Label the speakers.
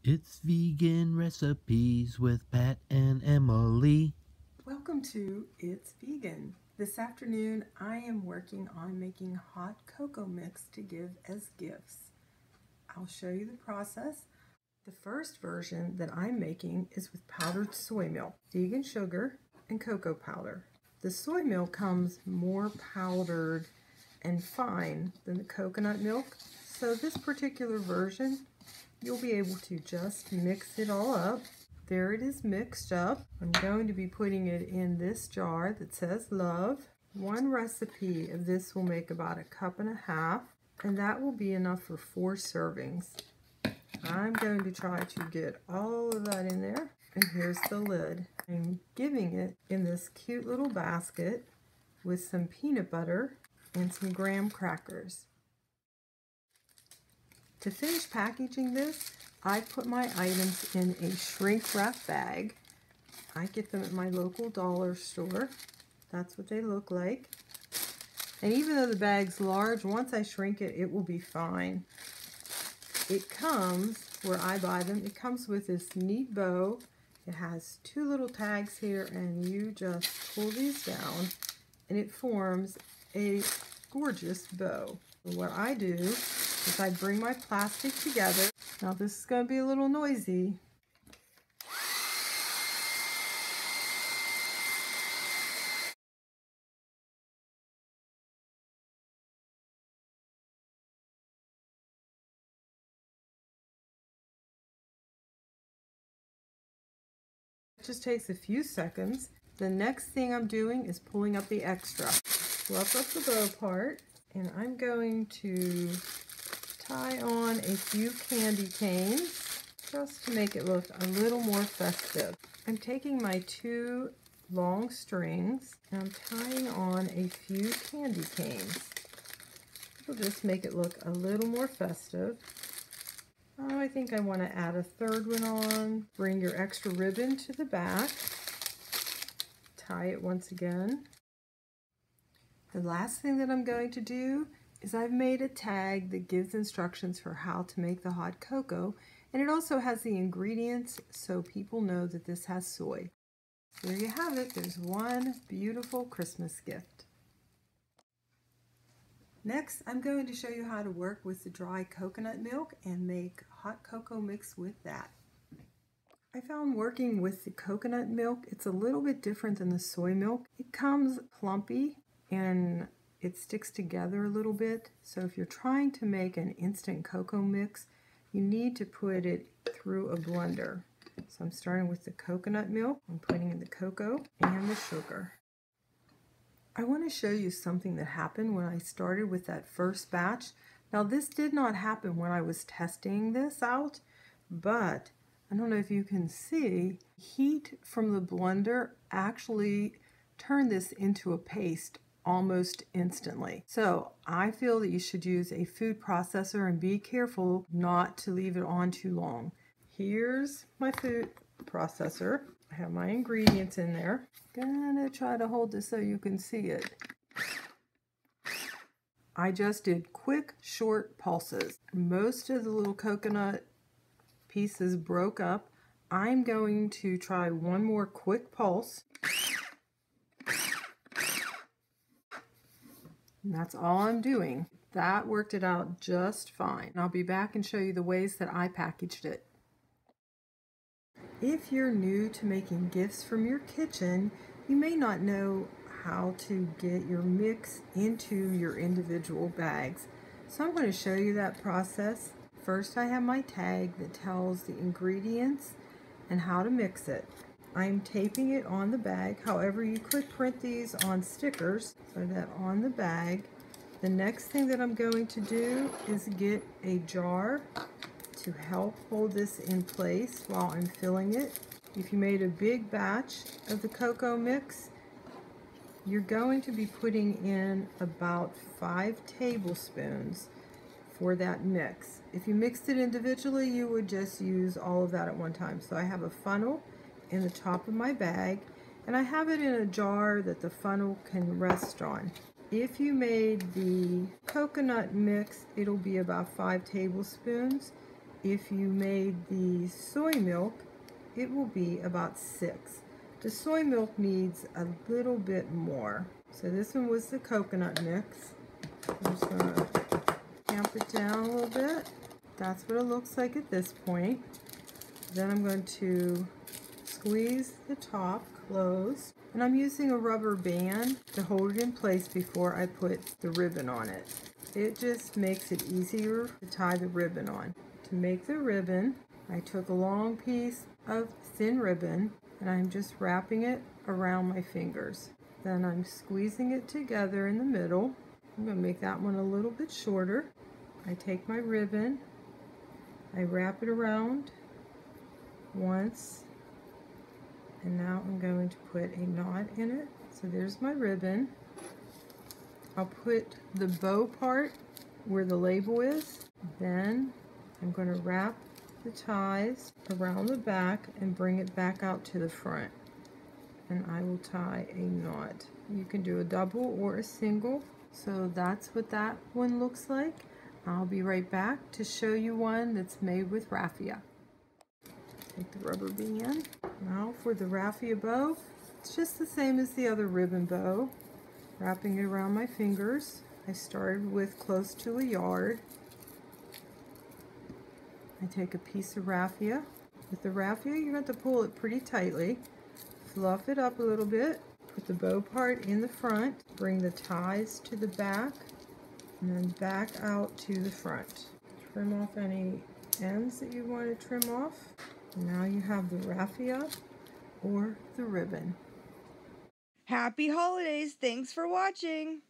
Speaker 1: It's vegan recipes with Pat and Emily.
Speaker 2: Welcome to It's Vegan. This afternoon I am working on making hot cocoa mix to give as gifts. I'll show you the process. The first version that I'm making is with powdered soy milk, vegan sugar, and cocoa powder. The soy milk comes more powdered and fine than the coconut milk, so this particular version you'll be able to just mix it all up. There it is mixed up. I'm going to be putting it in this jar that says love. One recipe of this will make about 1.5 cups, and that will be enough for 4 servings. I'm going to try to get all of that in there, and here's the lid. I'm giving it in this cute little basket with some peanut butter and some graham crackers. To finish packaging this, I put my items in a shrink wrap bag. I get them at my local dollar store. That's what they look like. And even though the bag's large, once I shrink it, it will be fine. It comes, where I buy them, it comes with this neat bow. It has 2 little tags here, and you just pull these down, and it forms a gorgeous bow. What I do is I bring my plastic together. Now this is going to be a little noisy. It just takes a few seconds. The next thing I'm doing is pulling up the extra. Fluff up the bow part, and I'm going to tie on a few candy canes just to make it look a little more festive. I'm taking my 2 long strings and I'm tying on a few candy canes. It'll just make it look a little more festive. Oh, I think I want to add a 3rd one on. Bring your extra ribbon to the back. Tie it once again. The last thing that I'm going to do is I've made a tag that gives instructions for how to make the hot cocoa, and it also has the ingredients so people know that this has soy. There you have it. There's one beautiful Christmas gift. Next, I'm going to show you how to work with the dry coconut milk and make hot cocoa mix with that. I found working with the coconut milk, it's a little bit different than the soy milk. It comes plumpy and it sticks together a little bit. So if you're trying to make an instant cocoa mix, you need to put it through a blender. So I'm starting with the coconut milk. I'm putting in the cocoa and the sugar. I want to show you something that happened when I started with that first batch. Now this did not happen when I was testing this out, but I don't know if you can see, heat from the blender actually turned this into a paste almost instantly. So I feel that you should use a food processor and be careful not to leave it on too long. Here's my food processor. I have my ingredients in there. Gonna try to hold this so you can see it. I just did quick, short pulses. Most of the little coconut pieces broke up. I'm going to try one more quick pulse. And that's all I'm doing. That worked it out just fine. I'll be back and show you the ways that I packaged it. If you're new to making gifts from your kitchen, you may not know how to get your mix into your individual bags. So I'm going to show you that process. First, I have my tag that tells the ingredients and how to mix it. I'm taping it on the bag. However, you could print these on stickers so that on the bag. The next thing that I'm going to do is get a jar to help hold this in place while I'm filling it. If you made a big batch of the cocoa mix, you're going to be putting in about 5 tablespoons for that mix. If you mixed it individually, you would just use all of that at one time. So I have a funnel in the top of my bag, and I have it in a jar that the funnel can rest on. If you made the coconut mix, it'll be about 5 tablespoons. If you made the soy milk, it will be about 6. The soy milk needs a little bit more. So this one was the coconut mix. I'm just going to tamp it down a little bit. That's what it looks like at this point. Then I'm going to squeeze the top closed. And I'm using a rubber band to hold it in place before I put the ribbon on it. It just makes it easier to tie the ribbon on. To make the ribbon, I took a long piece of thin ribbon and I'm just wrapping it around my fingers. Then I'm squeezing it together in the middle. I'm going to make that one a little bit shorter. I take my ribbon, I wrap it around once, and now I'm going to put a knot in it. So there's my ribbon. I'll put the bow part where the label is. Then I'm going to wrap the ties around the back and bring it back out to the front. And I will tie a knot. You can do a double or a single. So that's what that one looks like. I'll be right back to show you one that's made with raffia. Take the rubber band. Now for the raffia bow, it's just the same as the other ribbon bow. Wrapping it around my fingers. I started with close to a yard. I take a piece of raffia. With the raffia, you're going to have to pull it pretty tightly. Fluff it up a little bit. Put the bow part in the front. Bring the ties to the back. And then back out to the front. Trim off any ends that you want to trim off. And now you have the raffia or the ribbon.
Speaker 3: Happy holidays! Thanks for watching!